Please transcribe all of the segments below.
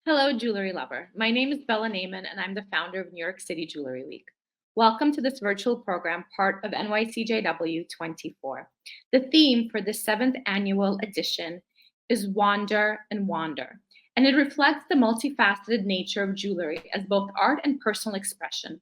Hello, jewelry lover. My name is Bella Naiman, and I'm the founder of New York City Jewelry Week. Welcome to this virtual program, part of NYCJW 24. The theme for the seventh annual edition is Wander and Wander, and it reflects the multifaceted nature of jewelry as both art and personal expression.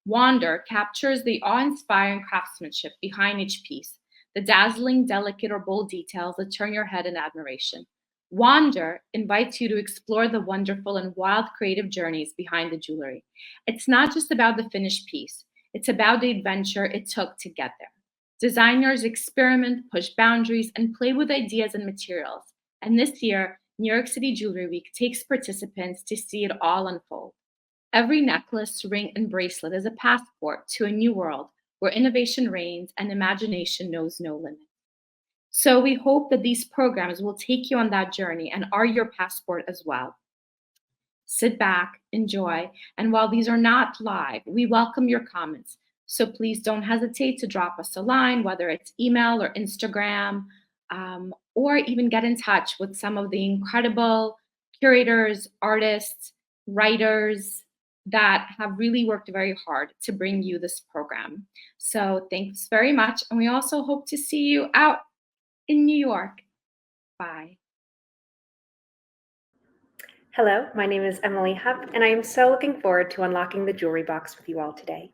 Wander captures the awe inspiring craftsmanship behind each piece, the dazzling, delicate, or bold details that turn your head in admiration. Wander invites you to explore the wonderful and wild creative journeys behind the jewelry. It's not just about the finished piece, it's about the adventure it took to get there. Designers experiment, push boundaries, and play with ideas and materials. And this year, New York City Jewelry Week takes participants to see it all unfold. Every necklace, ring, and bracelet is a passport to a new world where innovation reigns and imagination knows no limit. So we hope that these programs will take you on that journey and are your passport as well. Sit back, enjoy, and while these are not live, we welcome your comments. So please don't hesitate to drop us a line, whether it's email or Instagram, or even get in touch with some of the incredible curators, artists, writers that have really worked very hard to bring you this program. So thanks very much. And we also hope to see you out in New York. Bye. Hello, my name is Emily Hupp, and I am so looking forward to unlocking the jewelry box with you all today.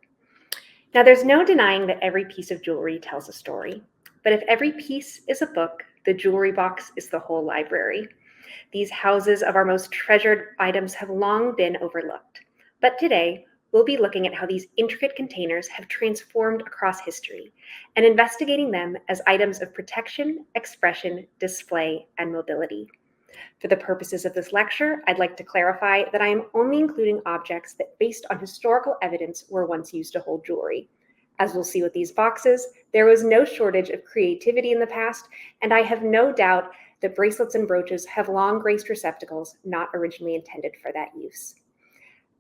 Now, there's no denying that every piece of jewelry tells a story, but if every piece is a book, the jewelry box is the whole library. These houses of our most treasured items have long been overlooked, but today we'll be looking at how these intricate containers have transformed across history and investigating them as items of protection, expression, display, and mobility. For the purposes of this lecture, I'd like to clarify that I am only including objects that, based on historical evidence, were once used to hold jewelry. As we'll see with these boxes, there was no shortage of creativity in the past, and I have no doubt that bracelets and brooches have long graced receptacles not originally intended for that use.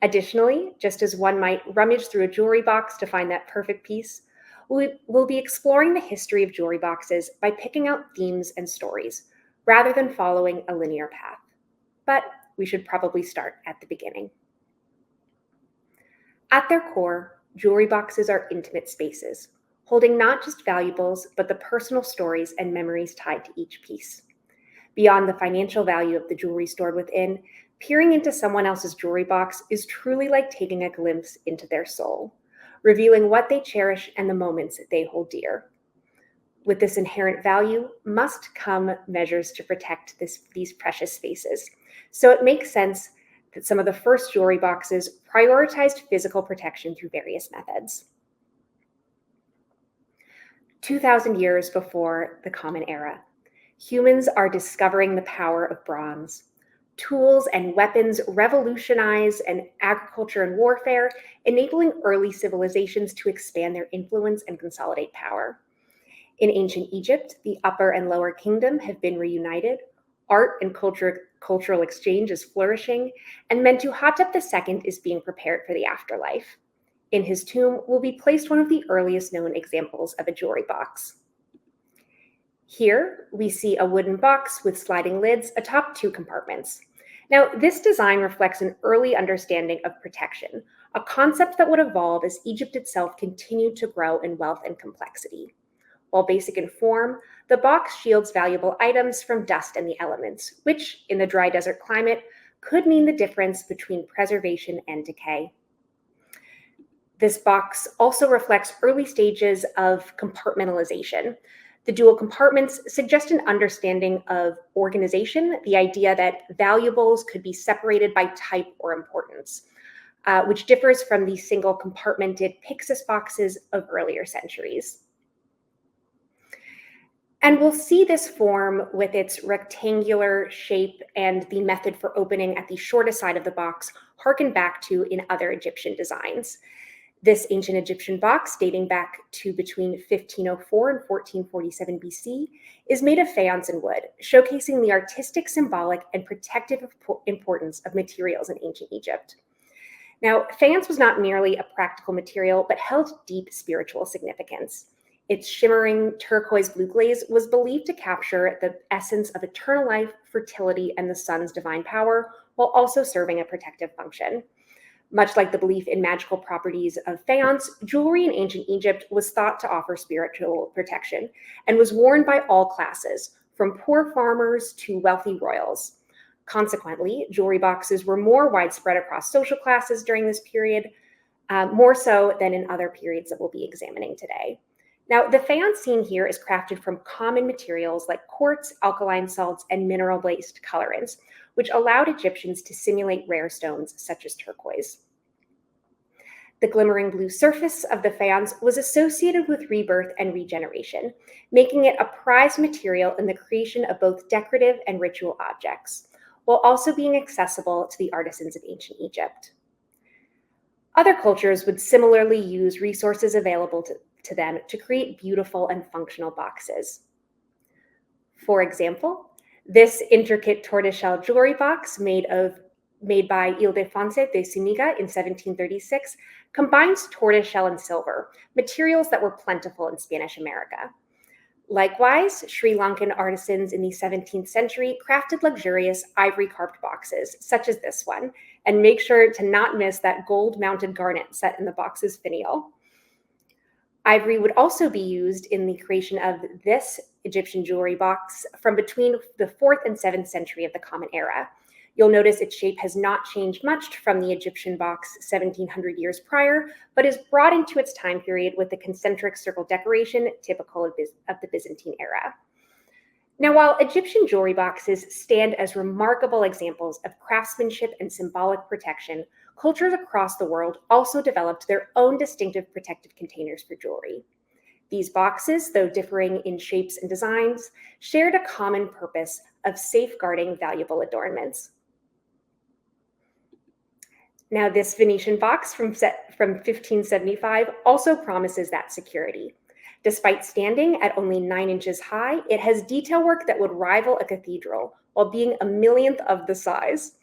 Additionally, just as one might rummage through a jewelry box to find that perfect piece, we'll be exploring the history of jewelry boxes by picking out themes and stories, rather than following a linear path. But we should probably start at the beginning. At their core, jewelry boxes are intimate spaces, holding not just valuables, but the personal stories and memories tied to each piece. Beyond the financial value of the jewelry stored within, peering into someone else's jewelry box is truly like taking a glimpse into their soul, revealing what they cherish and the moments that they hold dear. With this inherent value must come measures to protect these precious spaces. So it makes sense that some of the first jewelry boxes prioritized physical protection through various methods. 2,000 years before the Common Era, humans are discovering the power of bronze. Tools and weapons revolutionize agriculture and warfare, enabling early civilizations to expand their influence and consolidate power. In ancient Egypt, the Upper and Lower Kingdom have been reunited, art and cultural exchange is flourishing, and Mentuhotep II is being prepared for the afterlife. In his tomb will be placed one of the earliest known examples of a jewelry box. Here, we see a wooden box with sliding lids atop two compartments. Now, this design reflects an early understanding of protection, a concept that would evolve as Egypt itself continued to grow in wealth and complexity. While basic in form, the box shields valuable items from dust and the elements, which, in the dry desert climate, could mean the difference between preservation and decay. This box also reflects early stages of compartmentalization. The dual compartments suggest an understanding of organization, the idea that valuables could be separated by type or importance, which differs from the single compartmented Pyxis boxes of earlier centuries. And we'll see this form with its rectangular shape and the method for opening at the shortest side of the box harken back to in other Egyptian designs. This ancient Egyptian box, dating back to between 1504 and 1447 BC, is made of faience and wood, showcasing the artistic, symbolic, and protective importance of materials in ancient Egypt. Now, faience was not merely a practical material, but held deep spiritual significance. Its shimmering turquoise blue glaze was believed to capture the essence of eternal life, fertility, and the sun's divine power, while also serving a protective function. Much like the belief in magical properties of faience, jewelry in ancient Egypt was thought to offer spiritual protection and was worn by all classes, from poor farmers to wealthy royals. Consequently, jewelry boxes were more widespread across social classes during this period, more so than in other periods that we'll be examining today. Now, the faience seen here is crafted from common materials like quartz, alkaline salts, and mineral-based colorants, which allowed Egyptians to simulate rare stones such as turquoise. The glimmering blue surface of the faience was associated with rebirth and regeneration, making it a prized material in the creation of both decorative and ritual objects, while also being accessible to the artisans of ancient Egypt. Other cultures would similarly use resources available to them to create beautiful and functional boxes. For example, this intricate tortoiseshell jewelry box made by Ildefonso de Zuniga in 1736 combines tortoiseshell and silver, materials that were plentiful in Spanish America. Likewise, Sri Lankan artisans in the 17th century crafted luxurious ivory-carved boxes, such as this one, and make sure to not miss that gold-mounted garnet set in the box's finial. Ivory would also be used in the creation of this Egyptian jewelry box from between the 4th and 7th century of the Common Era. You'll notice its shape has not changed much from the Egyptian box 1700 years prior, but is brought into its time period with the concentric circle decoration typical of the Byzantine era. Now, while Egyptian jewelry boxes stand as remarkable examples of craftsmanship and symbolic protection, cultures across the world also developed their own distinctive protective containers for jewelry. These boxes, though differing in shapes and designs, shared a common purpose of safeguarding valuable adornments. Now, this Venetian box from 1575 also promises that security. Despite standing at only 9 inches high, it has detail work that would rival a cathedral while being a millionth of the size.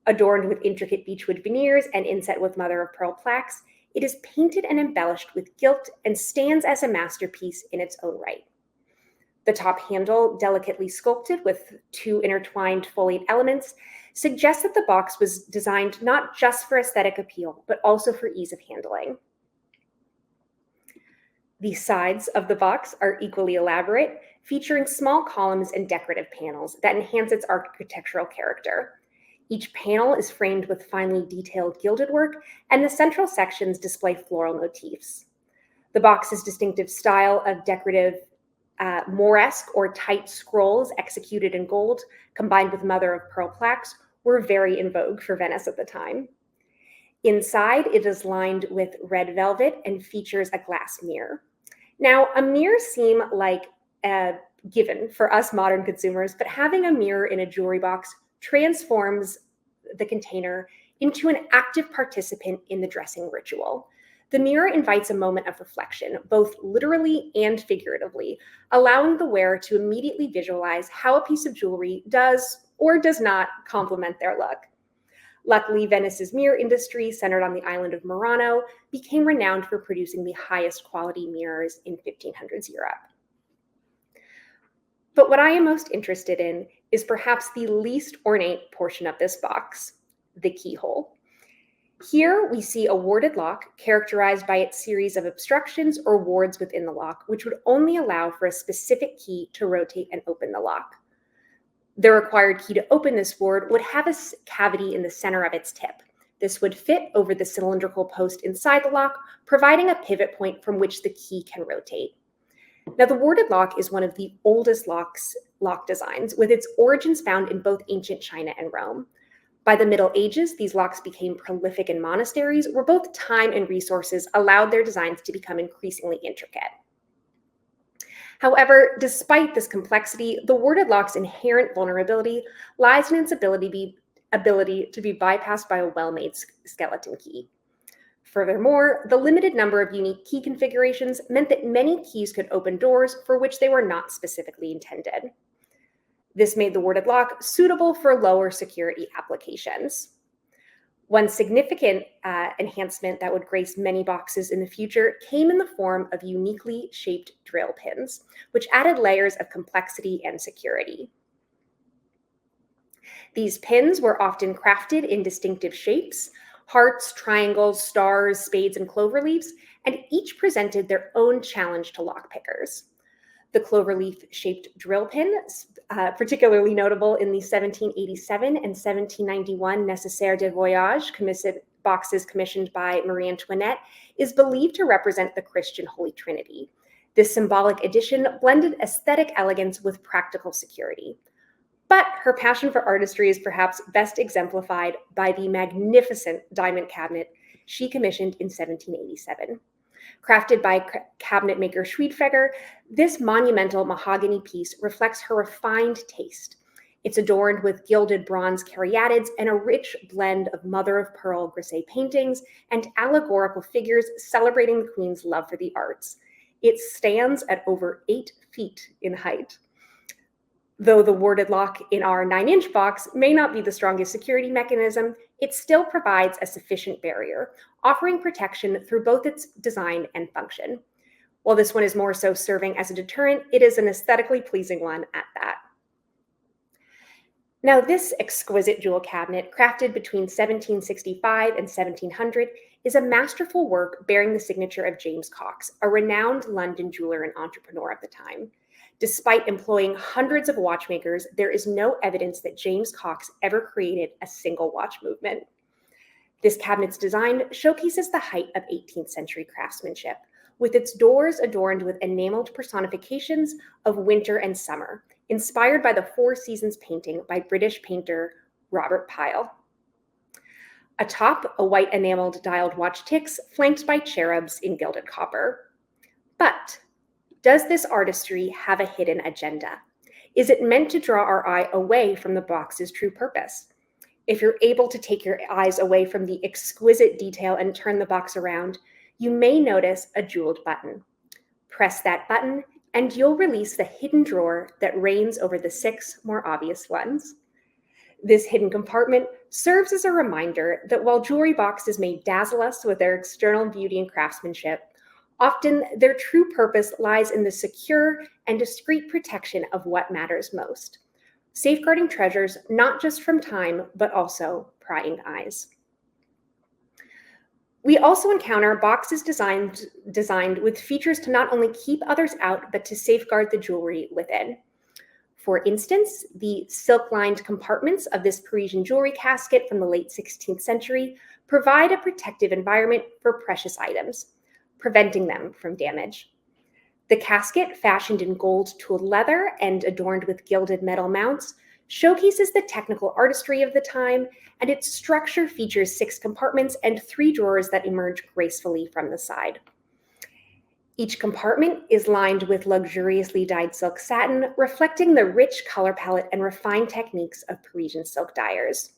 Adorned with intricate beechwood veneers and inset with mother-of-pearl plaques, it is painted and embellished with gilt and stands as a masterpiece in its own right. The top handle, delicately sculpted with 2 intertwined foliate elements, suggests that the box was designed not just for aesthetic appeal, but also for ease of handling. The sides of the box are equally elaborate, featuring small columns and decorative panels that enhance its architectural character. Each panel is framed with finely detailed gilded work, and the central sections display floral motifs. The box's distinctive style of decorative Moresque or tight scrolls executed in gold, combined with mother-of-pearl plaques, were very in vogue for Venice at the time. Inside, it is lined with red velvet and features a glass mirror. Now, a mirror seem like a given for us modern consumers, but having a mirror in a jewelry box transforms the container into an active participant in the dressing ritual. The mirror invites a moment of reflection, both literally and figuratively, allowing the wearer to immediately visualize how a piece of jewelry does or does not complement their look. Luckily, Venice's mirror industry, centered on the island of Murano, became renowned for producing the highest quality mirrors in 1500s Europe. But what I am most interested in is perhaps the least ornate portion of this box, the keyhole. Here we see a warded lock characterized by its series of obstructions or wards within the lock, which would only allow for a specific key to rotate and open the lock. The required key to open this ward would have a cavity in the center of its tip. This would fit over the cylindrical post inside the lock, providing a pivot point from which the key can rotate. Now, the warded lock is one of the oldest lock designs, with its origins found in both ancient China and Rome. By the Middle Ages, these locks became prolific in monasteries, where both time and resources allowed their designs to become increasingly intricate. However, despite this complexity, the warded lock's inherent vulnerability lies in its ability to be bypassed by a well-made skeleton key. Furthermore, the limited number of unique key configurations meant that many keys could open doors for which they were not specifically intended. This made the warded lock suitable for lower security applications. One significant enhancement that would grace many boxes in the future came in the form of uniquely shaped drill pins, which added layers of complexity and security. These pins were often crafted in distinctive shapes: hearts, triangles, stars, spades, and cloverleafs, and each presented their own challenge to lockpickers. The cloverleaf-shaped drill pin, particularly notable in the 1787 and 1791 Nécessaire de Voyage boxes commissioned by Marie Antoinette, is believed to represent the Christian Holy Trinity. This symbolic addition blended aesthetic elegance with practical security. But her passion for artistry is perhaps best exemplified by the magnificent diamond cabinet she commissioned in 1787. Crafted by cabinet maker Schwedfeger, this monumental mahogany piece reflects her refined taste. It's adorned with gilded bronze caryatids and a rich blend of mother-of-pearl grisaille paintings and allegorical figures celebrating the Queen's love for the arts. It stands at over 8 feet in height. Though the warded lock in our 9-inch box may not be the strongest security mechanism, it still provides a sufficient barrier, offering protection through both its design and function. While this one is more so serving as a deterrent, it is an aesthetically pleasing one at that. Now, this exquisite jewel cabinet, crafted between 1765 and 1700, is a masterful work bearing the signature of James Cox, a renowned London jeweler and entrepreneur of the time. Despite employing hundreds of watchmakers, there is no evidence that James Cox ever created a single watch movement. This cabinet's design showcases the height of 18th century craftsmanship, with its doors adorned with enameled personifications of winter and summer, inspired by the Four Seasons painting by British painter Robert Pyle. Atop, a white enameled dialed watch ticks, flanked by cherubs in gilded copper. But does this artistry have a hidden agenda? Is it meant to draw our eye away from the box's true purpose? If you're able to take your eyes away from the exquisite detail and turn the box around, you may notice a jeweled button. Press that button, and you'll release the hidden drawer that reigns over the 6 more obvious ones. This hidden compartment serves as a reminder that while jewelry boxes may dazzle us with their external beauty and craftsmanship, often their true purpose lies in the secure and discreet protection of what matters most, safeguarding treasures not just from time, but also prying eyes. We also encounter boxes designed with features to not only keep others out, but to safeguard the jewelry within. For instance, the silk-lined compartments of this Parisian jewelry casket from the late 16th century provide a protective environment for precious items, preventing them from damage. The casket, fashioned in gold-tooled leather and adorned with gilded metal mounts, showcases the technical artistry of the time, and its structure features 6 compartments and 3 drawers that emerge gracefully from the side. Each compartment is lined with luxuriously dyed silk satin, reflecting the rich color palette and refined techniques of Parisian silk dyers.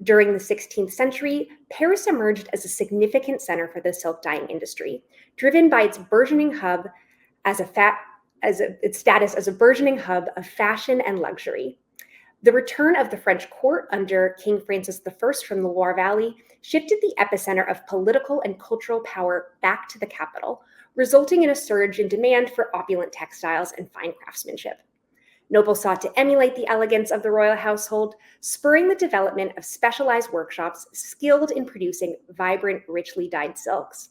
During the 16th century, Paris emerged as a significant center for the silk dyeing industry, driven by its burgeoning hub its status as a burgeoning hub of fashion and luxury. The return of the French court under King Francis I from the Loire Valley shifted the epicenter of political and cultural power back to the capital, resulting in a surge in demand for opulent textiles and fine craftsmanship. Nobles sought to emulate the elegance of the royal household, spurring the development of specialized workshops skilled in producing vibrant, richly dyed silks.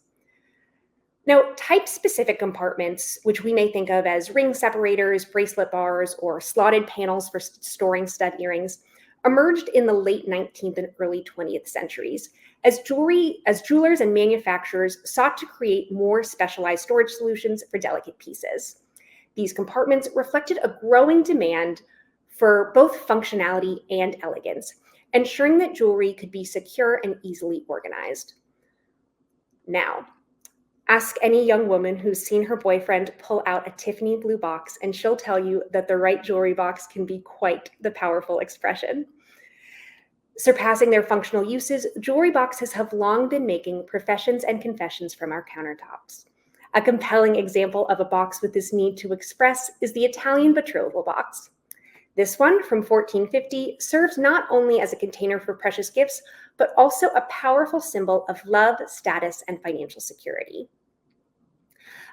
Now, type-specific compartments, which we may think of as ring separators, bracelet bars, or slotted panels for storing stud earrings, emerged in the late 19th and early 20th centuries as jewelers and manufacturers sought to create more specialized storage solutions for delicate pieces. These compartments reflected a growing demand for both functionality and elegance, ensuring that jewelry could be secure and easily organized. Now, ask any young woman who's seen her boyfriend pull out a Tiffany blue box, and she'll tell you that the right jewelry box can be quite the powerful expression. Surpassing their functional uses, jewelry boxes have long been making professions and confessions from our countertops. A compelling example of a box with this need to express is the Italian betrothal box. This one, from 1450, serves not only as a container for precious gifts, but also a powerful symbol of love, status, and financial security.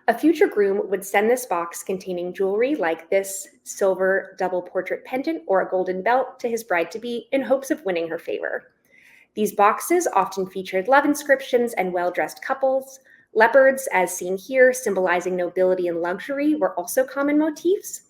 A future groom would send this box containing jewelry like this silver double portrait pendant or a golden belt to his bride-to-be in hopes of winning her favor. These boxes often featured love inscriptions and well-dressed couples. Leopards, as seen here, symbolizing nobility and luxury, were also common motifs.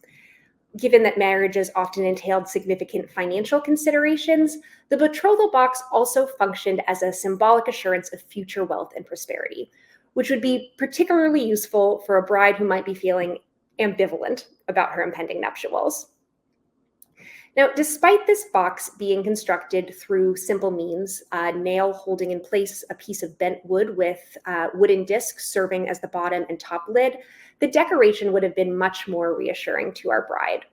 Given that marriages often entailed significant financial considerations, the betrothal box also functioned as a symbolic assurance of future wealth and prosperity, which would be particularly useful for a bride who might be feeling ambivalent about her impending nuptials. Now, despite this box being constructed through simple means, a nail holding in place a piece of bent wood with wooden discs serving as the bottom and top lid, the decoration would have been much more reassuring to our bride.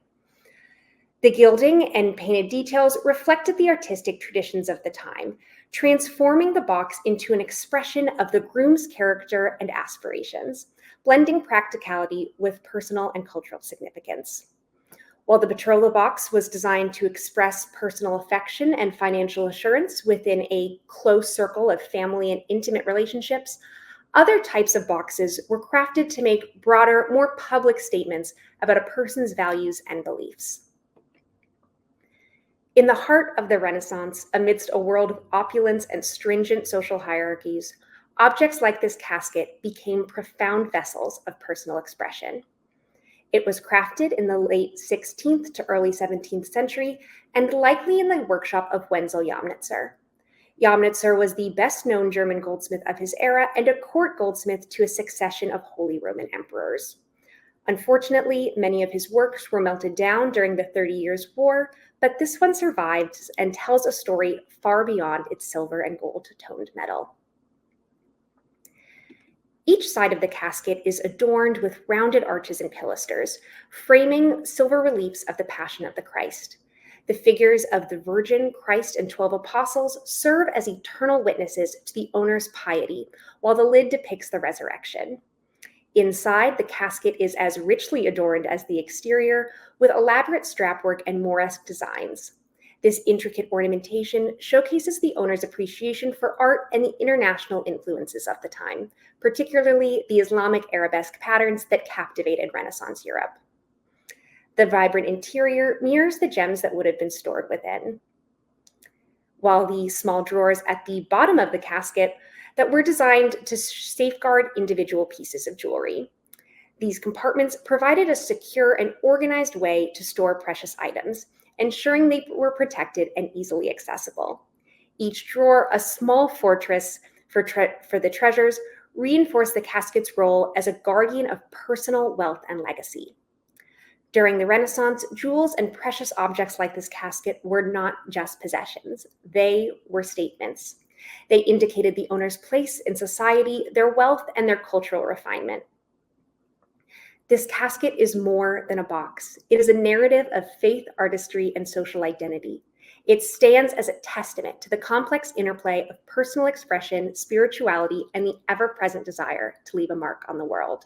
The gilding and painted details reflected the artistic traditions of the time, transforming the box into an expression of the groom's character and aspirations, blending practicality with personal and cultural significance. While the betrothal box was designed to express personal affection and financial assurance within a close circle of family and intimate relationships, other types of boxes were crafted to make broader, more public statements about a person's values and beliefs. In the heart of the Renaissance, amidst a world of opulence and stringent social hierarchies, objects like this casket became profound vessels of personal expression. It was crafted in the late 16th to early 17th century and likely in the workshop of Wenzel Jamnitzer. Jamnitzer was the best-known German goldsmith of his era and a court goldsmith to a succession of Holy Roman emperors. Unfortunately, many of his works were melted down during the 30 Years' War, but this one survives and tells a story far beyond its silver and gold-toned metal. Each side of the casket is adorned with rounded arches and pilasters, framing silver reliefs of the Passion of the Christ. The figures of the Virgin, Christ, and 12 apostles serve as eternal witnesses to the owner's piety, while the lid depicts the resurrection. Inside, the casket is as richly adorned as the exterior, with elaborate strapwork and Moresque designs. This intricate ornamentation showcases the owner's appreciation for art and the international influences of the time, particularly the Islamic arabesque patterns that captivated Renaissance Europe. The vibrant interior mirrors the gems that would have been stored within, while the small drawers at the bottom of the casket that were designed to safeguard individual pieces of jewelry. These compartments provided a secure and organized way to store precious items, ensuring they were protected and easily accessible. Each drawer, a small fortress for the treasures, reinforced the casket's role as a guardian of personal wealth and legacy. During the Renaissance, jewels and precious objects like this casket were not just possessions. They were statements. They indicated the owner's place in society, their wealth, and their cultural refinement. This casket is more than a box. It is a narrative of faith, artistry, and social identity. It stands as a testament to the complex interplay of personal expression, spirituality, and the ever-present desire to leave a mark on the world.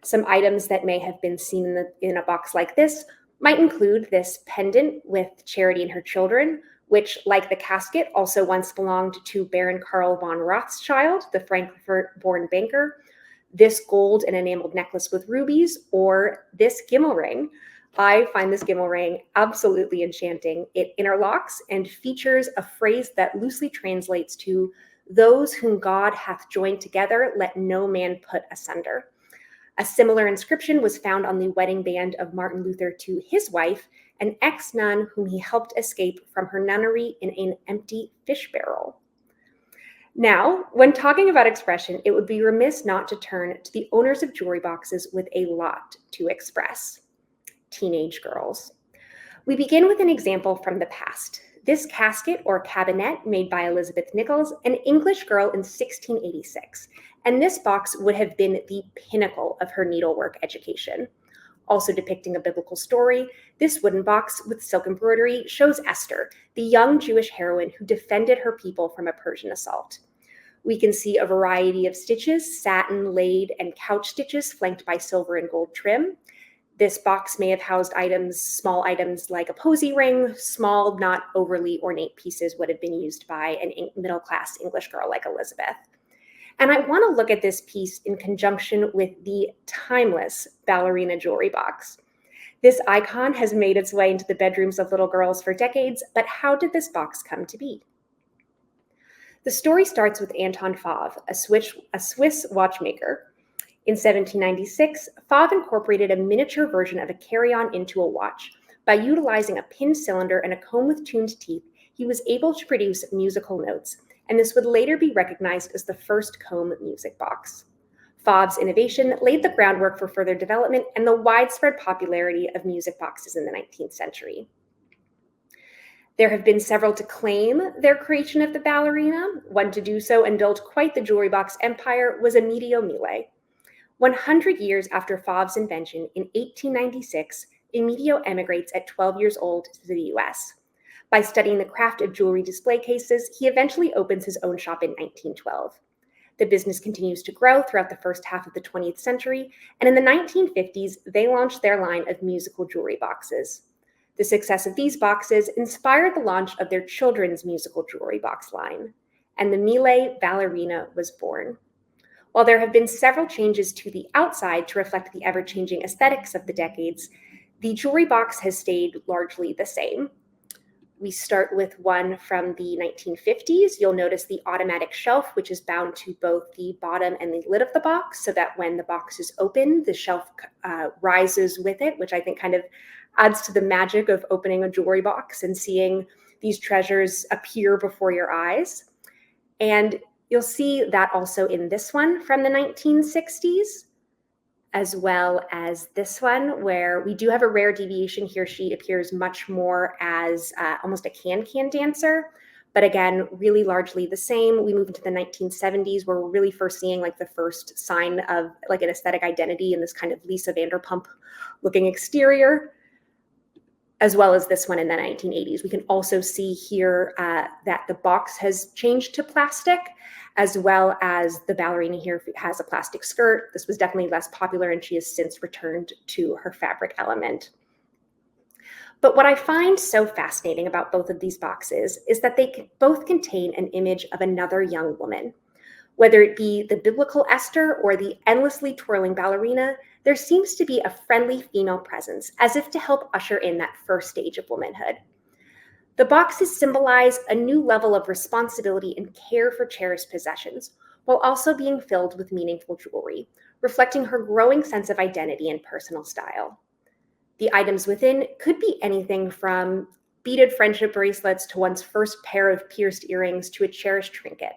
Some items that may have been seen in a box like this might include this pendant with Charity and her children, which, like the casket, also once belonged to Baron Karl von Rothschild, the Frankfurt-born banker, this gold and enameled necklace with rubies, or this Gimel ring. I find this Gimel ring absolutely enchanting. It interlocks and features a phrase that loosely translates to, "Those whom God hath joined together, let no man put asunder." A similar inscription was found on the wedding band of Martin Luther to his wife, an ex-nun whom he helped escape from her nunnery in an empty fish barrel. Now, when talking about expression, it would be remiss not to turn to the owners of jewelry boxes with a lot to express: teenage girls. We begin with an example from the past. This casket or cabinet made by Elizabeth Nichols, an English girl in 1686, and this box would have been the pinnacle of her needlework education. Also depicting a biblical story, this wooden box with silk embroidery shows Esther, the young Jewish heroine who defended her people from a Persian assault. We can see a variety of stitches, satin, laid, and couch stitches flanked by silver and gold trim. This box may have housed items, small items like a posy ring. Small, not overly ornate pieces would have been used by a middle-class English girl like Elizabeth. And I want to look at this piece in conjunction with the timeless ballerina jewelry box. This icon has made its way into the bedrooms of little girls for decades, but how did this box come to be? The story starts with Anton Fauve, a Swiss watchmaker. In 1796, Fauve incorporated a miniature version of a carry-on into a watch. By utilizing a pinned cylinder and a comb with tuned teeth, he was able to produce musical notes, and this would later be recognized as the first comb music box. Fauve's innovation laid the groundwork for further development and the widespread popularity of music boxes in the 19th century. There have been several to claim their creation of the ballerina. One to do so and build quite the jewelry box empire was Emilio Mille. 100 years after Fauve's invention, in 1896, Emilio emigrates at 12 years old to the US. By studying the craft of jewelry display cases, he eventually opens his own shop in 1912. The business continues to grow throughout the first half of the 20th century, and in the 1950s, they launched their line of musical jewelry boxes. The success of these boxes inspired the launch of their children's musical jewelry box line, and the Mille Ballerina was born. While there have been several changes to the outside to reflect the ever-changing aesthetics of the decades, the jewelry box has stayed largely the same. We start with one from the 1950s. You'll notice the automatic shelf, which is bound to both the bottom and the lid of the box, so that when the box is open, the shelf rises with it, which I think kind of adds to the magic of opening a jewelry box and seeing these treasures appear before your eyes. And you'll see that also in this one from the 1960s, as well as this one, where we do have a rare deviation here. She appears much more as almost a can-can dancer, but again, really largely the same. We move into the 1970s, where we're really first seeing like the first sign of like an aesthetic identity in this kind of Lisa Vanderpump looking exterior, as well as this one in the 1980s. We can also see here that the box has changed to plastic, as well as the ballerina here has a plastic skirt. This was definitely less popular, and she has since returned to her fabric element. But what I find so fascinating about both of these boxes is that they both contain an image of another young woman. Whether it be the biblical Esther or the endlessly twirling ballerina, there seems to be a friendly female presence, as if to help usher in that first stage of womanhood. The boxes symbolize a new level of responsibility and care for cherished possessions, while also being filled with meaningful jewelry, reflecting her growing sense of identity and personal style. The items within could be anything from beaded friendship bracelets to one's first pair of pierced earrings to a cherished trinket.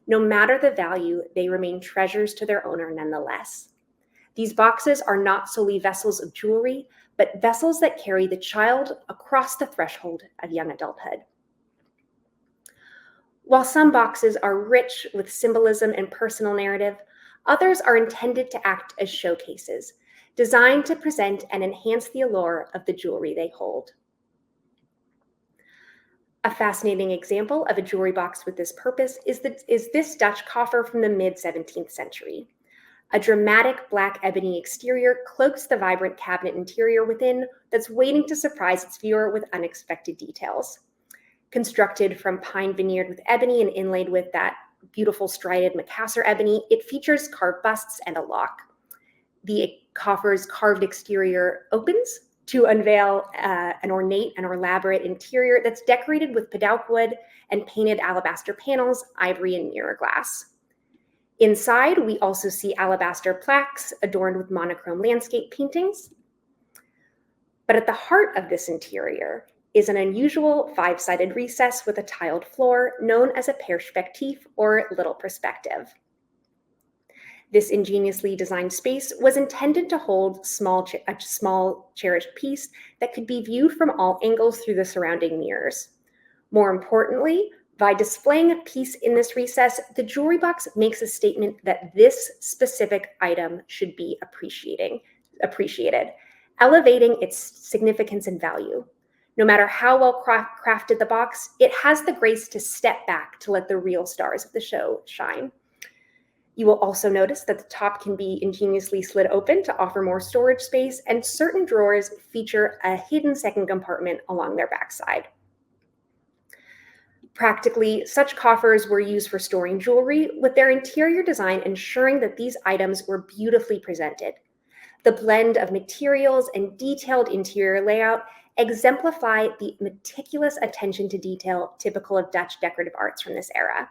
No matter the value, they remain treasures to their owner nonetheless. These boxes are not solely vessels of jewelry, but vessels that carry the child across the threshold of young adulthood. While some boxes are rich with symbolism and personal narrative, others are intended to act as showcases, designed to present and enhance the allure of the jewelry they hold. A fascinating example of a jewelry box with this purpose is this Dutch coffer from the mid-17th century. A dramatic black ebony exterior cloaks the vibrant cabinet interior within that's waiting to surprise its viewer with unexpected details. Constructed from pine veneered with ebony and inlaid with that beautiful striated Macassar ebony, it features carved busts and a lock. The coffer's carved exterior opens to unveil an ornate and elaborate interior that's decorated with Padauk wood and painted alabaster panels, ivory, and mirror glass. Inside, we also see alabaster plaques adorned with monochrome landscape paintings. But at the heart of this interior is an unusual five-sided recess with a tiled floor known as a perspective or little perspective. This ingeniously designed space was intended to hold a small cherished piece that could be viewed from all angles through the surrounding mirrors. More importantly, by displaying a piece in this recess, the jewelry box makes a statement that this specific item should be appreciated, elevating its significance and value. No matter how well crafted the box, it has the grace to step back to let the real stars of the show shine. You will also notice that the top can be ingeniously slid open to offer more storage space, and certain drawers feature a hidden second compartment along their backside. Practically, such coffers were used for storing jewelry, with their interior design ensuring that these items were beautifully presented. The blend of materials and detailed interior layout exemplify the meticulous attention to detail typical of Dutch decorative arts from this era.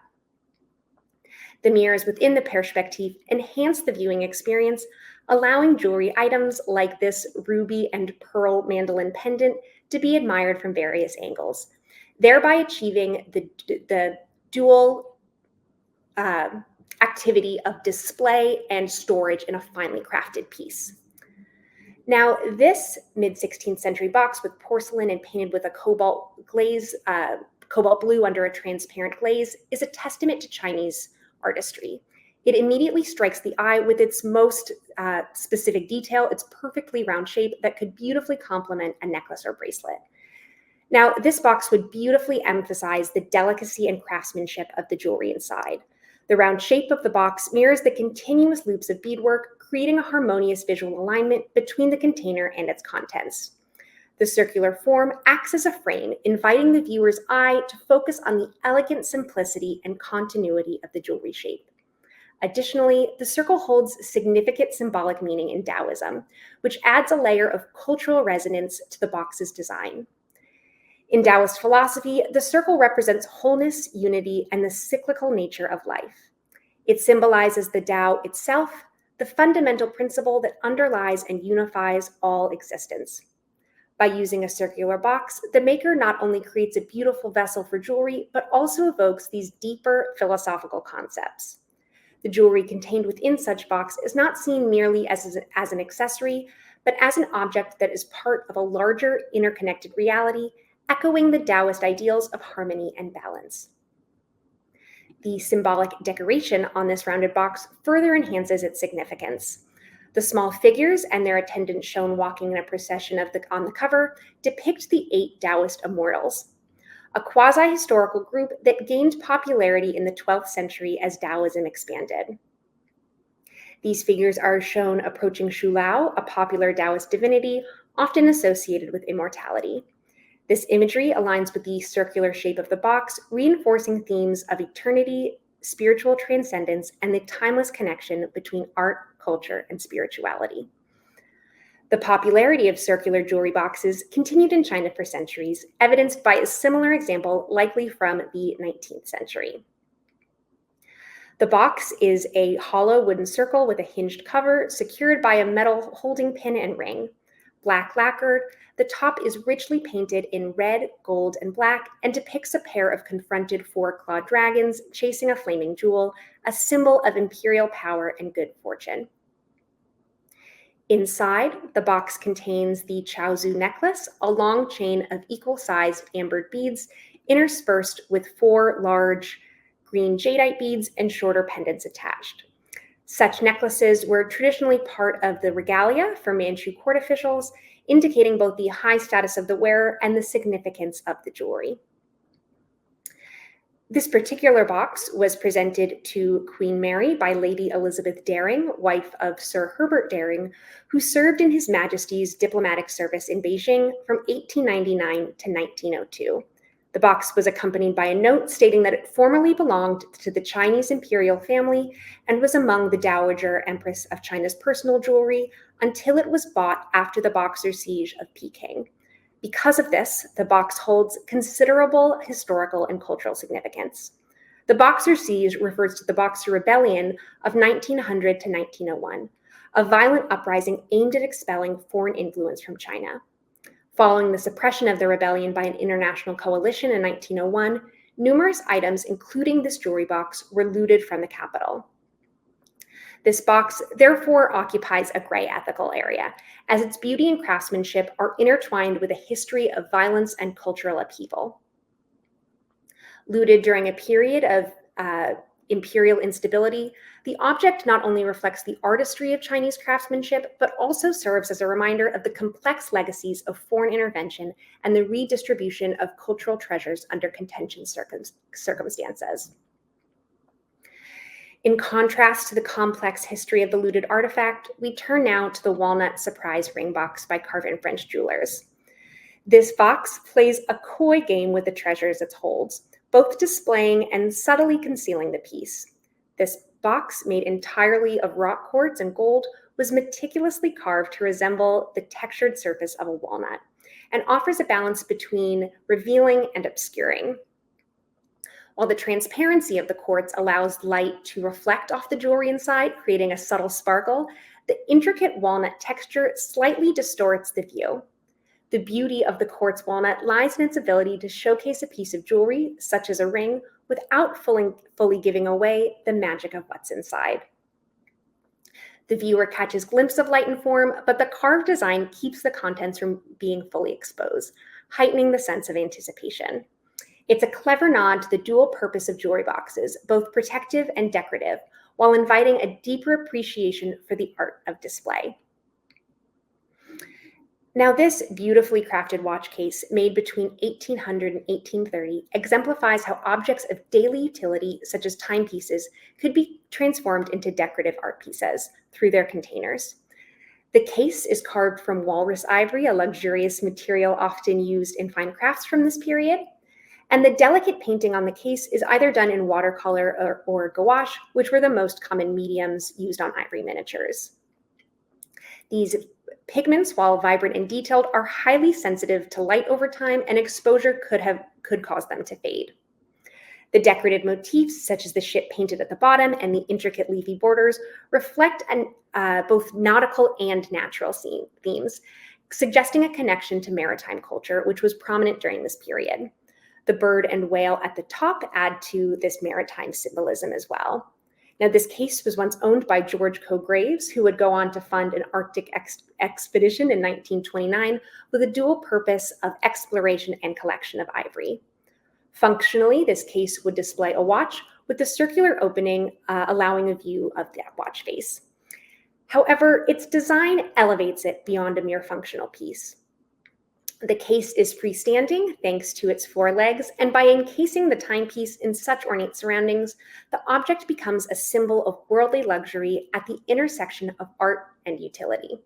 The mirrors within the perspective enhance the viewing experience, allowing jewelry items like this ruby and pearl mandolin pendant to be admired from various angles, thereby achieving the dual activity of display and storage in a finely crafted piece. Now, this mid-16th century box with porcelain and painted with a cobalt glaze, cobalt blue under a transparent glaze, is a testament to Chinese artistry. It immediately strikes the eye with its most specific detail, its perfectly round shape that could beautifully complement a necklace or bracelet. Now, this box would beautifully emphasize the delicacy and craftsmanship of the jewelry inside. The round shape of the box mirrors the continuous loops of beadwork, creating a harmonious visual alignment between the container and its contents. The circular form acts as a frame, inviting the viewer's eye to focus on the elegant simplicity and continuity of the jewelry shape. Additionally, the circle holds significant symbolic meaning in Taoism, which adds a layer of cultural resonance to the box's design. In Taoist philosophy, the circle represents wholeness, unity, and the cyclical nature of life. It symbolizes the Tao itself, the fundamental principle that underlies and unifies all existence. By using a circular box, the maker not only creates a beautiful vessel for jewelry, but also evokes these deeper philosophical concepts. The jewelry contained within such box is not seen merely as an accessory, but as an object that is part of a larger interconnected reality, echoing the Taoist ideals of harmony and balance. The symbolic decoration on this rounded box further enhances its significance. The small figures and their attendants shown walking in a procession on the cover depict the 8 Taoist immortals, a quasi-historical group that gained popularity in the 12th century as Taoism expanded. These figures are shown approaching Shu Lao, a popular Taoist divinity often associated with immortality. This imagery aligns with the circular shape of the box, reinforcing themes of eternity, spiritual transcendence, and the timeless connection between art, culture, and spirituality. The popularity of circular jewelry boxes continued in China for centuries, evidenced by a similar example likely from the 19th century. The box is a hollow wooden circle with a hinged cover secured by a metal holding pin and ring. Black lacquered, the top is richly painted in red, gold, and black and depicts a pair of confronted 4-clawed dragons chasing a flaming jewel, a symbol of imperial power and good fortune. Inside, the box contains the Chaozu necklace, a long chain of equal-sized ambered beads interspersed with 4 large green jadeite beads and shorter pendants attached. Such necklaces were traditionally part of the regalia for Manchu court officials, indicating both the high status of the wearer and the significance of the jewelry. This particular box was presented to Queen Mary by Lady Elizabeth Daring, wife of Sir Herbert Daring, who served in His Majesty's diplomatic service in Beijing from 1899 to 1902. The box was accompanied by a note stating that it formerly belonged to the Chinese imperial family and was among the Dowager Empress of China's personal jewelry until it was bought after the Boxer siege of Peking. Because of this, the box holds considerable historical and cultural significance. The Boxer siege refers to the Boxer Rebellion of 1900 to 1901, a violent uprising aimed at expelling foreign influence from China. Following the suppression of the rebellion by an international coalition in 1901, numerous items, including this jewelry box, were looted from the capital. This box, therefore, occupies a gray ethical area, as its beauty and craftsmanship are intertwined with a history of violence and cultural upheaval. Looted during a period of imperial instability, the object not only reflects the artistry of Chinese craftsmanship, but also serves as a reminder of the complex legacies of foreign intervention and the redistribution of cultural treasures under contentious circumstances. In contrast to the complex history of the looted artifact, we turn now to the Walnut Surprise Ring Box by Carvin French Jewelers. This box plays a coy game with the treasures it holds, both displaying and subtly concealing the piece. This box, made entirely of rock quartz and gold, was meticulously carved to resemble the textured surface of a walnut and offers a balance between revealing and obscuring. While the transparency of the quartz allows light to reflect off the jewelry inside, creating a subtle sparkle, the intricate walnut texture slightly distorts the view. The beauty of the quartz walnut lies in its ability to showcase a piece of jewelry, such as a ring, without fully giving away the magic of what's inside. The viewer catches glimpses of light and form, but the carved design keeps the contents from being fully exposed, heightening the sense of anticipation. It's a clever nod to the dual purpose of jewelry boxes, both protective and decorative, while inviting a deeper appreciation for the art of display. Now, this beautifully crafted watch case, made between 1800 and 1830, exemplifies how objects of daily utility, such as timepieces, could be transformed into decorative art pieces through their containers. The case is carved from walrus ivory, a luxurious material often used in fine crafts from this period. And the delicate painting on the case is either done in watercolor or gouache, which were the most common mediums used on ivory miniatures. These pigments, while vibrant and detailed, are highly sensitive to light over time, and exposure could cause them to fade. The decorative motifs, such as the ship painted at the bottom and the intricate leafy borders, reflect both nautical and natural themes, suggesting a connection to maritime culture, which was prominent during this period. The bird and whale at the top add to this maritime symbolism as well. Now, this case was once owned by George Coe Graves, who would go on to fund an Arctic expedition in 1929 with a dual purpose of exploration and collection of ivory. Functionally, this case would display a watch with a circular opening, allowing a view of that watch face. However, its design elevates it beyond a mere functional piece. The case is freestanding thanks to its four legs, and by encasing the timepiece in such ornate surroundings, the object becomes a symbol of worldly luxury at the intersection of art and utility.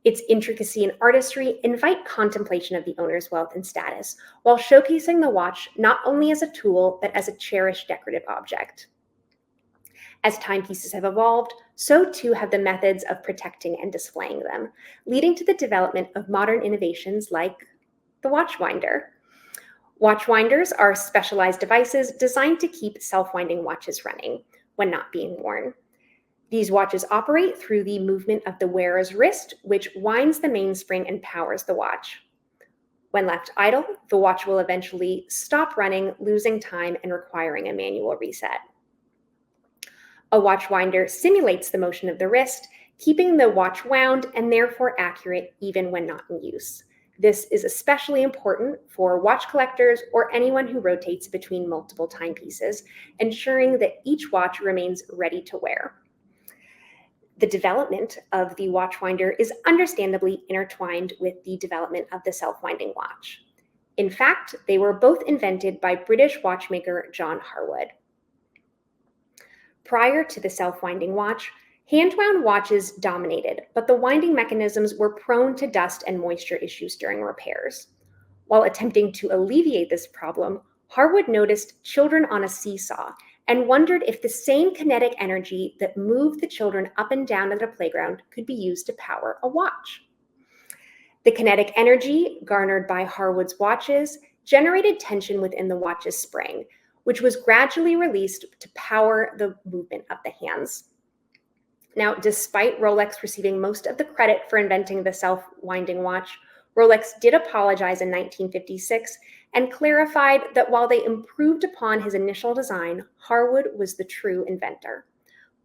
Its intricacy and artistry invite contemplation of the owner's wealth and status, while showcasing the watch not only as a tool, but as a cherished decorative object. As timepieces have evolved, so too have the methods of protecting and displaying them, leading to the development of modern innovations like the watchwinder. Watchwinders are specialized devices designed to keep self-winding watches running when not being worn. These watches operate through the movement of the wearer's wrist, which winds the mainspring and powers the watch. When left idle, the watch will eventually stop running, losing time and requiring a manual reset. A watchwinder simulates the motion of the wrist, keeping the watch wound and therefore accurate even when not in use. This is especially important for watch collectors or anyone who rotates between multiple timepieces, ensuring that each watch remains ready to wear. The development of the watchwinder is understandably intertwined with the development of the self-winding watch. In fact, they were both invented by British watchmaker John Harwood. Prior to the self-winding watch, hand-wound watches dominated, but the winding mechanisms were prone to dust and moisture issues during repairs. While attempting to alleviate this problem, Harwood noticed children on a seesaw and wondered if the same kinetic energy that moved the children up and down at a playground could be used to power a watch. The kinetic energy garnered by Harwood's watches generated tension within the watch's spring, which was gradually released to power the movement of the hands. Now, despite Rolex receiving most of the credit for inventing the self-winding watch, Rolex did apologize in 1956 and clarified that while they improved upon his initial design, Harwood was the true inventor.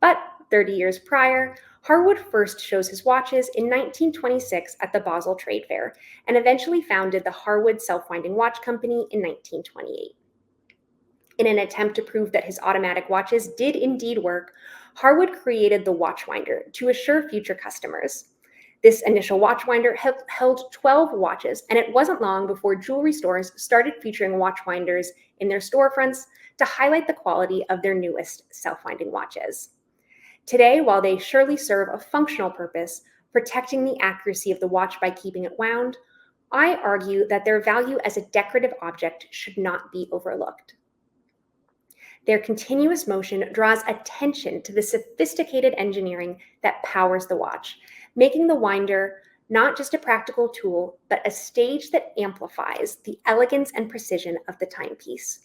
But 30 years prior, Harwood first shows his watches in 1926 at the Basel Trade Fair and eventually founded the Harwood Self-Winding Watch Company in 1928. In an attempt to prove that his automatic watches did indeed work, Harwood created the watchwinder to assure future customers. This initial watchwinder held 12 watches, and it wasn't long before jewelry stores started featuring watchwinders in their storefronts to highlight the quality of their newest self-winding watches. Today, while they surely serve a functional purpose, protecting the accuracy of the watch by keeping it wound, I argue that their value as a decorative object should not be overlooked. Their continuous motion draws attention to the sophisticated engineering that powers the watch, making the winder not just a practical tool, but a stage that amplifies the elegance and precision of the timepiece.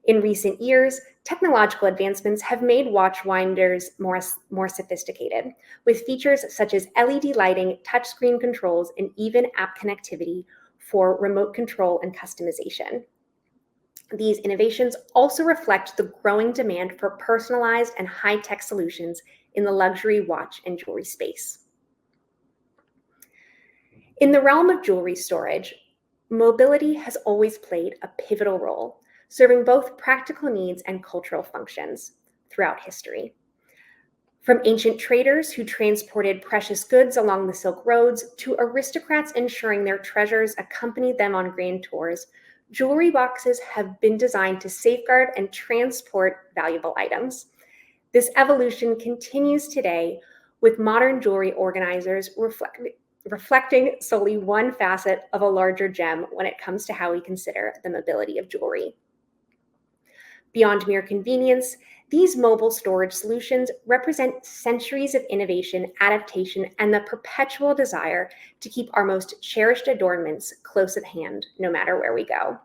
In recent years, technological advancements have made watch winders more sophisticated, with features such as LED lighting, touchscreen controls, and even app connectivity for remote control and customization. These innovations also reflect the growing demand for personalized and high-tech solutions in the luxury watch and jewelry space. In the realm of jewelry storage, mobility has always played a pivotal role, serving both practical needs and cultural functions throughout history. From ancient traders who transported precious goods along the Silk Roads to aristocrats ensuring their treasures accompanied them on grand tours, jewelry boxes have been designed to safeguard and transport valuable items. This evolution continues today, with modern jewelry organizers reflecting solely one facet of a larger gem when it comes to how we consider the mobility of jewelry. Beyond mere convenience, these mobile storage solutions represent centuries of innovation, adaptation, and the perpetual desire to keep our most cherished adornments close at hand, no matter where we go.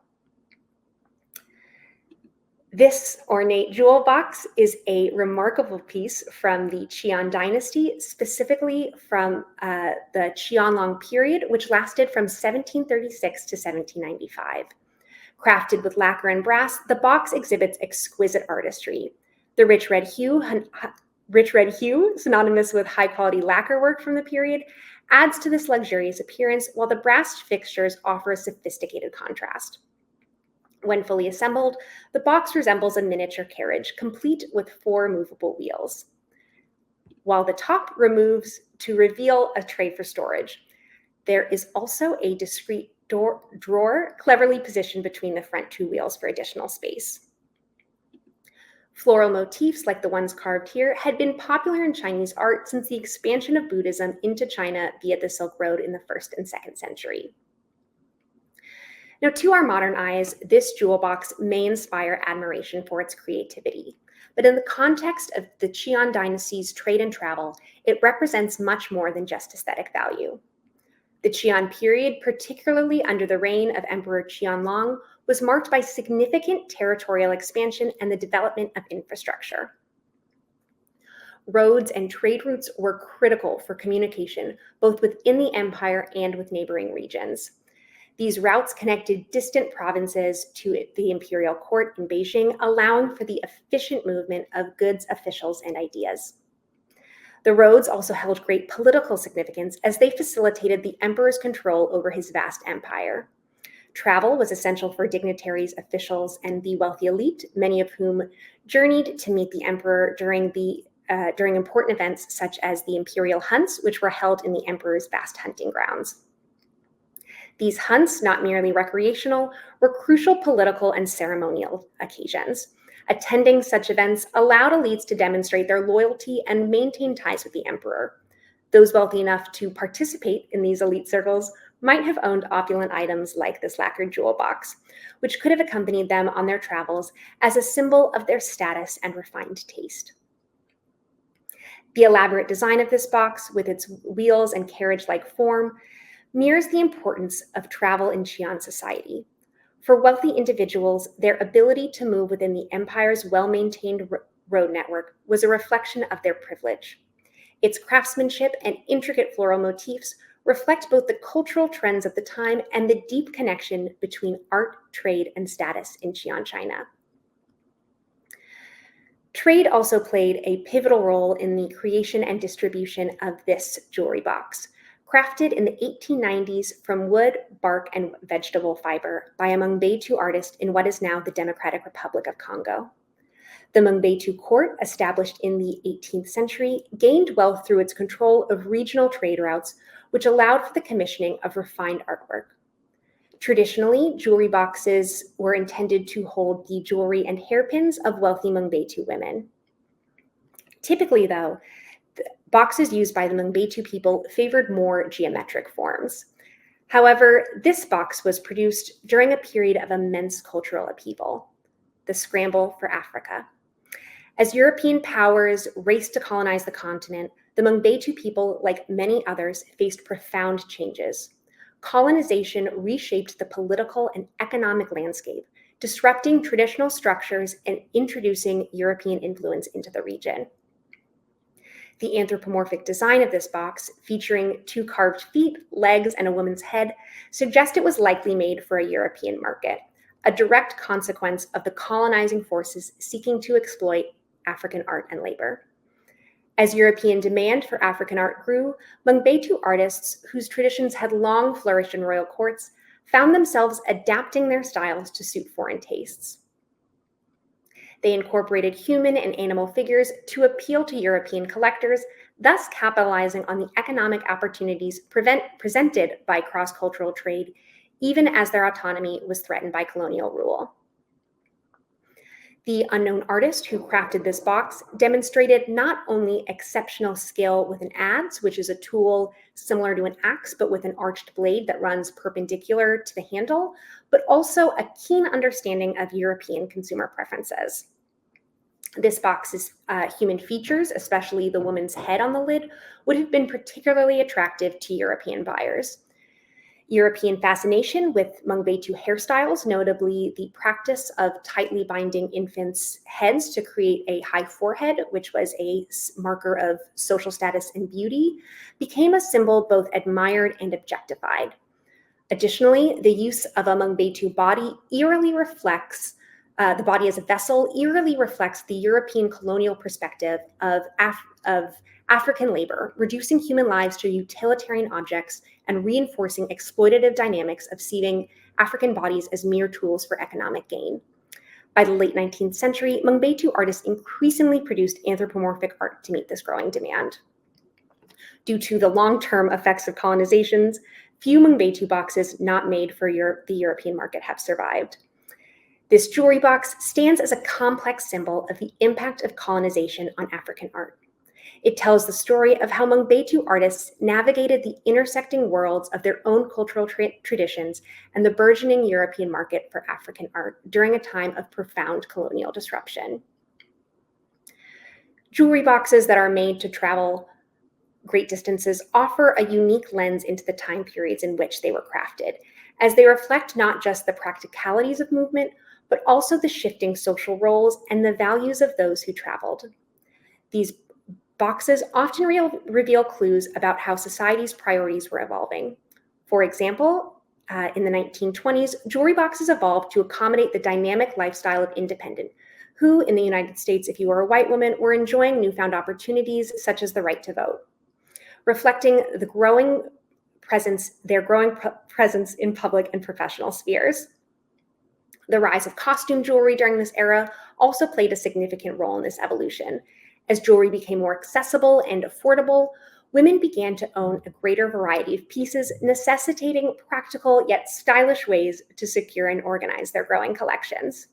This ornate jewel box is a remarkable piece from the Qian dynasty, specifically from the Qianlong period, which lasted from 1736 to 1795. Crafted with lacquer and brass, the box exhibits exquisite artistry. The rich red hue, synonymous with high-quality lacquer work from the period, adds to this luxurious appearance, while the brass fixtures offer a sophisticated contrast. When fully assembled, the box resembles a miniature carriage, complete with 4 movable wheels, while the top removes to reveal a tray for storage. There is also a discrete drawer cleverly positioned between the front 2 wheels for additional space. Floral motifs like the ones carved here had been popular in Chinese art since the expansion of Buddhism into China via the Silk Road in the 1st and 2nd century. Now, to our modern eyes, this jewel box may inspire admiration for its creativity, but in the context of the Qian dynasty's trade and travel, it represents much more than just aesthetic value. The Qian period, particularly under the reign of Emperor Qianlong, was marked by significant territorial expansion and the development of infrastructure. Roads and trade routes were critical for communication, both within the empire and with neighboring regions. These routes connected distant provinces to the imperial court in Beijing, allowing for the efficient movement of goods, officials, and ideas. The roads also held great political significance as they facilitated the emperor's control over his vast empire. Travel was essential for dignitaries, officials, and the wealthy elite, many of whom journeyed to meet the emperor during important events such as the imperial hunts, which were held in the emperor's vast hunting grounds. These hunts, not merely recreational, were crucial political and ceremonial occasions. Attending such events allowed elites to demonstrate their loyalty and maintain ties with the emperor. Those wealthy enough to participate in these elite circles might have owned opulent items like this lacquered jewel box, which could have accompanied them on their travels as a symbol of their status and refined taste. The elaborate design of this box, with its wheels and carriage-like form, mirrors the importance of travel in Qian society. For wealthy individuals, their ability to move within the empire's well-maintained road network was a reflection of their privilege. Its craftsmanship and intricate floral motifs reflect both the cultural trends of the time and the deep connection between art, trade, and status in Qian China. Trade also played a pivotal role in the creation and distribution of this jewelry box. Crafted in the 1890s from wood, bark, and vegetable fiber by a Mengbetu artist in what is now the Democratic Republic of Congo. The Mengbetu court, established in the 18th century, gained wealth through its control of regional trade routes, which allowed for the commissioning of refined artwork. Traditionally, jewelry boxes were intended to hold the jewelry and hairpins of wealthy Mengbetu women. Typically, though, boxes used by the Mengbetu people favored more geometric forms. However, this box was produced during a period of immense cultural upheaval. The Scramble for Africa. As European powers raced to colonize the continent, the Mungbetu people, like many others, faced profound changes. Colonization reshaped the political and economic landscape, disrupting traditional structures and introducing European influence into the region. The anthropomorphic design of this box, featuring 2 carved feet, legs, and a woman's head, suggests it was likely made for a European market, a direct consequence of the colonizing forces seeking to exploit African art and labor. As European demand for African art grew, Mungbetu artists, whose traditions had long flourished in royal courts, found themselves adapting their styles to suit foreign tastes. They incorporated human and animal figures to appeal to European collectors, thus capitalizing on the economic opportunities presented by cross-cultural trade, even as their autonomy was threatened by colonial rule. The unknown artist who crafted this box demonstrated not only exceptional skill with an adze, which is a tool similar to an axe, but with an arched blade that runs perpendicular to the handle, but also a keen understanding of European consumer preferences. This box's human features, especially the woman's head on the lid, would have been particularly attractive to European buyers. European fascination with Mungbetu hairstyles, notably the practice of tightly binding infants' heads to create a high forehead, which was a marker of social status and beauty, became a symbol both admired and objectified. Additionally, the use of a Mungbetu body eerily reflects, the body as a vessel eerily reflects the European colonial perspective of African labor, reducing human lives to utilitarian objects and reinforcing exploitative dynamics of seeing African bodies as mere tools for economic gain. By the late 19th century, Mungbetu artists increasingly produced anthropomorphic art to meet this growing demand. Due to the long-term effects of colonizations, few Mungbetu boxes not made for the European market have survived. This jewelry box stands as a complex symbol of the impact of colonization on African art. It tells the story of how Mungbetu artists navigated the intersecting worlds of their own cultural traditions and the burgeoning European market for African art during a time of profound colonial disruption. Jewelry boxes that are made to travel great distances offer a unique lens into the time periods in which they were crafted, as they reflect not just the practicalities of movement, but also the shifting social roles and the values of those who traveled. These boxes often reveal clues about how society's priorities were evolving. For example, in the 1920s, jewelry boxes evolved to accommodate the dynamic lifestyle of independent, who in the United States, if you were a white woman, were enjoying newfound opportunities such as the right to vote, reflecting their growing presence in public and professional spheres. The rise of costume jewelry during this era also played a significant role in this evolution. As jewelry became more accessible and affordable, women began to own a greater variety of pieces, necessitating practical yet stylish ways to secure and organize their growing collections.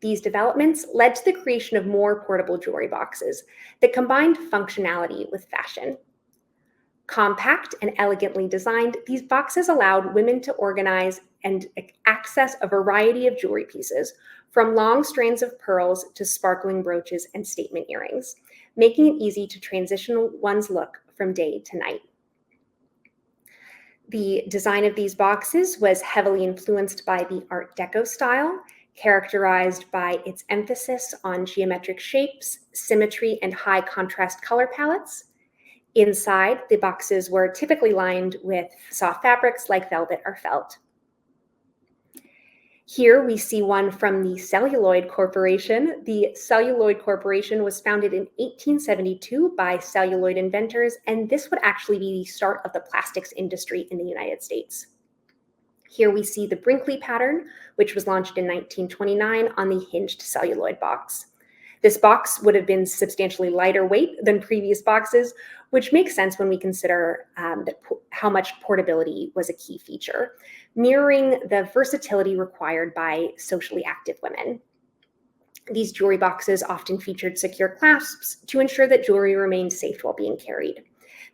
These developments led to the creation of more portable jewelry boxes that combined functionality with fashion. Compact and elegantly designed, these boxes allowed women to organize and access a variety of jewelry pieces, from long strands of pearls to sparkling brooches and statement earrings, making it easy to transition one's look from day to night. The design of these boxes was heavily influenced by the Art Deco style, characterized by its emphasis on geometric shapes, symmetry, and high contrast color palettes. Inside, the boxes were typically lined with soft fabrics like velvet or felt. Here we see one from the Celluloid Corporation. The Celluloid Corporation was founded in 1872 by celluloid inventors, and this would actually be the start of the plastics industry in the United States. Here we see the Brinkley pattern, which was launched in 1929 on the hinged celluloid box. This box would have been substantially lighter weight than previous boxes, which makes sense when we consider how much portability was a key feature, mirroring the versatility required by socially active women. These jewelry boxes often featured secure clasps to ensure that jewelry remained safe while being carried.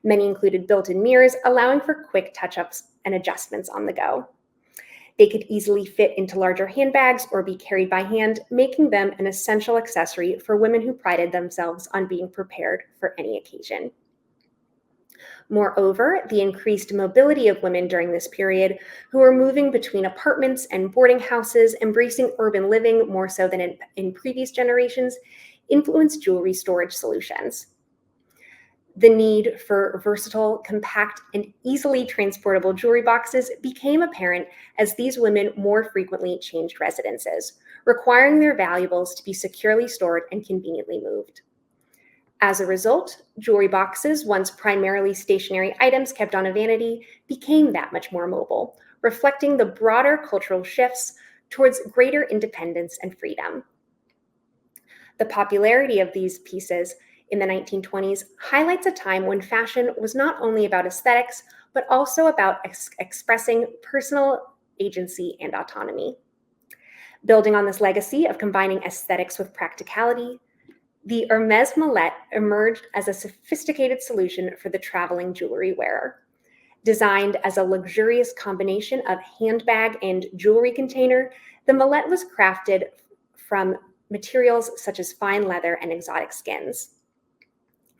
Many included built-in mirrors, allowing for quick touch-ups and adjustments on the go. They could easily fit into larger handbags or be carried by hand, making them an essential accessory for women who prided themselves on being prepared for any occasion. Moreover, the increased mobility of women during this period, who were moving between apartments and boarding houses, embracing urban living more so than in previous generations, influenced jewelry storage solutions. The need for versatile, compact, and easily transportable jewelry boxes became apparent as these women more frequently changed residences, requiring their valuables to be securely stored and conveniently moved. As a result, jewelry boxes, once primarily stationary items kept on a vanity, became that much more mobile, reflecting the broader cultural shifts towards greater independence and freedom. The popularity of these pieces in the 1920s highlights a time when fashion was not only about aesthetics, but also about expressing personal agency and autonomy. Building on this legacy of combining aesthetics with practicality, the Hermès Mallet emerged as a sophisticated solution for the traveling jewelry wearer. Designed as a luxurious combination of handbag and jewelry container, the Mallet was crafted from materials such as fine leather and exotic skins.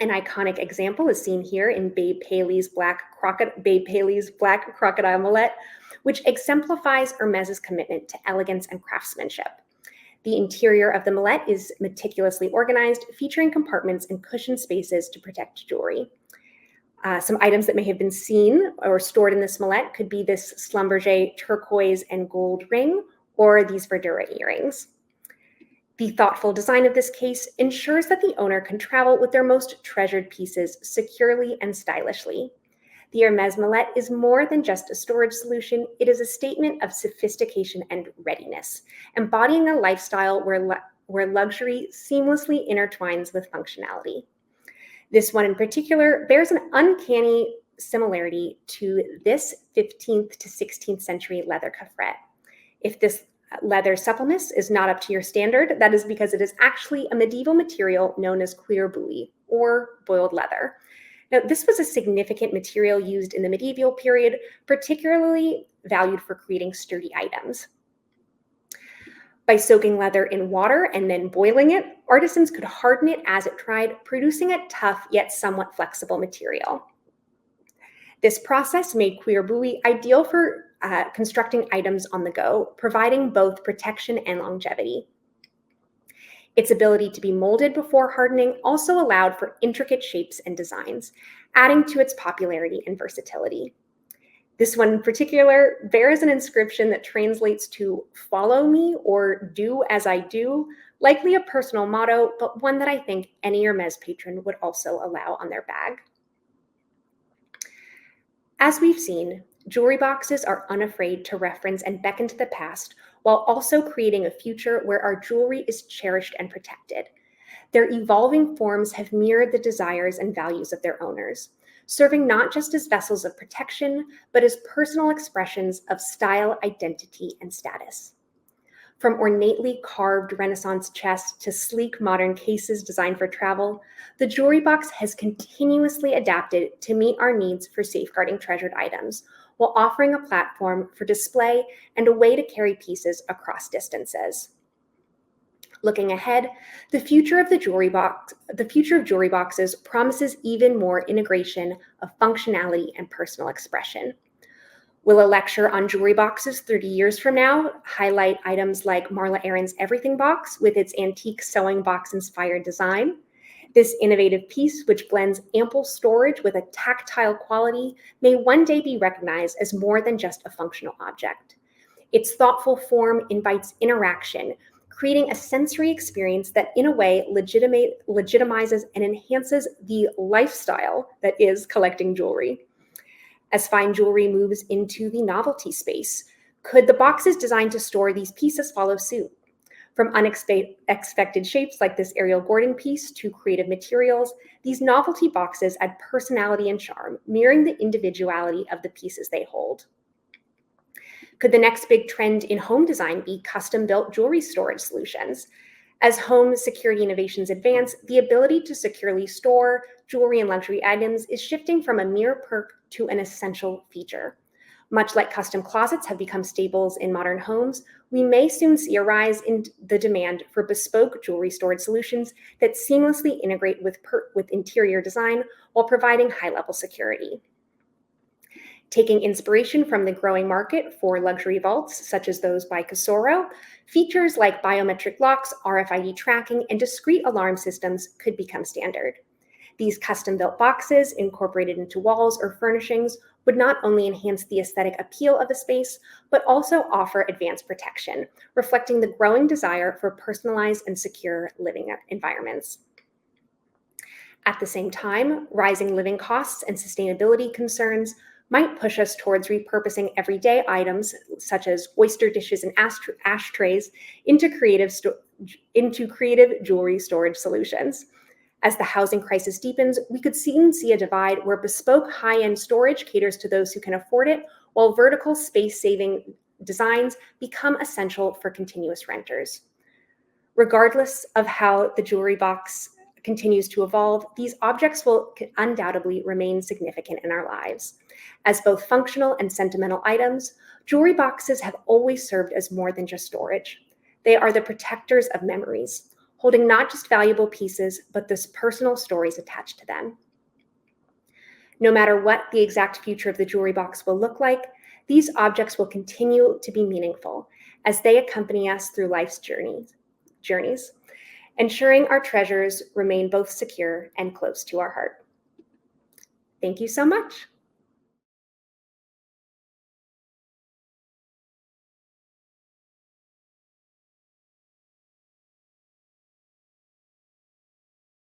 An iconic example is seen here in Babe Paley's Black Crocodile Mallet, which exemplifies Hermès's commitment to elegance and craftsmanship. The interior of the Mallet is meticulously organized, featuring compartments and cushioned spaces to protect jewelry. Some items that may have been seen or stored in this Mallet could be this Schlumberger turquoise and gold ring, or these Verdura earrings. The thoughtful design of this case ensures that the owner can travel with their most treasured pieces securely and stylishly. The Hermès Mallet is more than just a storage solution. It is a statement of sophistication and readiness, embodying a lifestyle where luxury seamlessly intertwines with functionality. This one in particular bears an uncanny similarity to this 15th to 16th century leather coffret. If this leather suppleness is not up to your standard, that is because it is actually a medieval material known as cuir bouilli, or boiled leather. Now, this was a significant material used in the medieval period, particularly valued for creating sturdy items. By soaking leather in water and then boiling it, artisans could harden it as it dried, producing a tough yet somewhat flexible material. This process made cuir bouilli ideal for constructing items on the go, providing both protection and longevity. Its ability to be molded before hardening also allowed for intricate shapes and designs, adding to its popularity and versatility. This one in particular bears an inscription that translates to "follow me" or "do as I do," likely a personal motto, but one that I think any Hermès patron would also allow on their bag. As we've seen, jewelry boxes are unafraid to reference and beckon to the past, while also creating a future where our jewelry is cherished and protected. Their evolving forms have mirrored the desires and values of their owners, serving not just as vessels of protection, but as personal expressions of style, identity, and status. From ornately carved Renaissance chests to sleek modern cases designed for travel, the jewelry box has continuously adapted to meet our needs for safeguarding treasured items, while offering a platform for display and a way to carry pieces across distances. Looking ahead, the future of jewelry boxes promises even more integration of functionality and personal expression. Will a lecture on jewelry boxes 30 years from now highlight items like Marla Aron's Everything box with its antique sewing box-inspired design? This innovative piece, which blends ample storage with a tactile quality, may one day be recognized as more than just a functional object. Its thoughtful form invites interaction, creating a sensory experience that in a way legitimizes and enhances the lifestyle that is collecting jewelry. As fine jewelry moves into the novelty space, could the boxes designed to store these pieces follow suit? From unexpected shapes like this Ariel Gordon piece to creative materials, these novelty boxes add personality and charm, mirroring the individuality of the pieces they hold. Could the next big trend in home design be custom-built jewelry storage solutions? As home security innovations advance, the ability to securely store jewelry and luxury items is shifting from a mere perk to an essential feature. Much like custom closets have become staples in modern homes, we may soon see a rise in the demand for bespoke jewelry storage solutions that seamlessly integrate with interior design while providing high-level security. Taking inspiration from the growing market for luxury vaults, such as those by Casoro, features like biometric locks, RFID tracking, and discrete alarm systems could become standard. These custom-built boxes, incorporated into walls or furnishings, would not only enhance the aesthetic appeal of a space, but also offer advanced protection, reflecting the growing desire for personalized and secure living environments. At the same time, rising living costs and sustainability concerns might push us towards repurposing everyday items, such as oyster dishes and ashtrays, into creative jewelry storage solutions. As the housing crisis deepens, we could soon see a divide where bespoke high-end storage caters to those who can afford it, while vertical space-saving designs become essential for continuous renters. Regardless of how the jewelry box continues to evolve, these objects will undoubtedly remain significant in our lives. As both functional and sentimental items, jewelry boxes have always served as more than just storage. They are the protectors of memories, holding not just valuable pieces, but the personal stories attached to them. No matter what the exact future of the jewelry box will look like, these objects will continue to be meaningful as they accompany us through life's journeys, ensuring our treasures remain both secure and close to our heart. Thank you so much.